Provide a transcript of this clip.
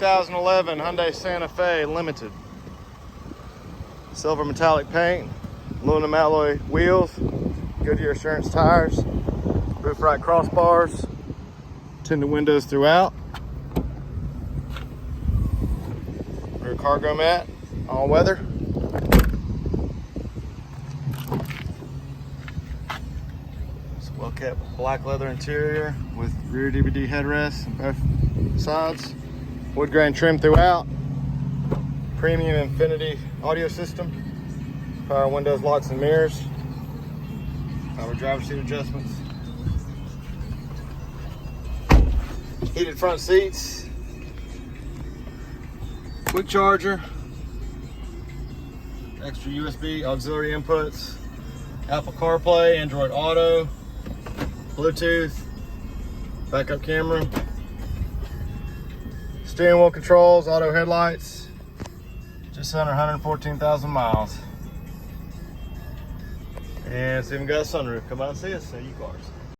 2011 Hyundai Santa Fe Limited. Silver metallic paint, aluminum alloy wheels, Goodyear Assurance tires, roof rack crossbars, tinted windows throughout, rear cargo mat, all weather. It's well kept black leather interior with rear DVD headrests on both sides, wood grain trim throughout, premium Infinity audio system, power windows, locks and mirrors, power driver seat adjustments, heated front seats, quick charger, extra USB auxiliary inputs, Apple CarPlay, Android Auto, Bluetooth, backup camera, steering wheel controls, auto headlights, just under 114,000 miles. And it's even got a sunroof. Come out and see us at U-Cars.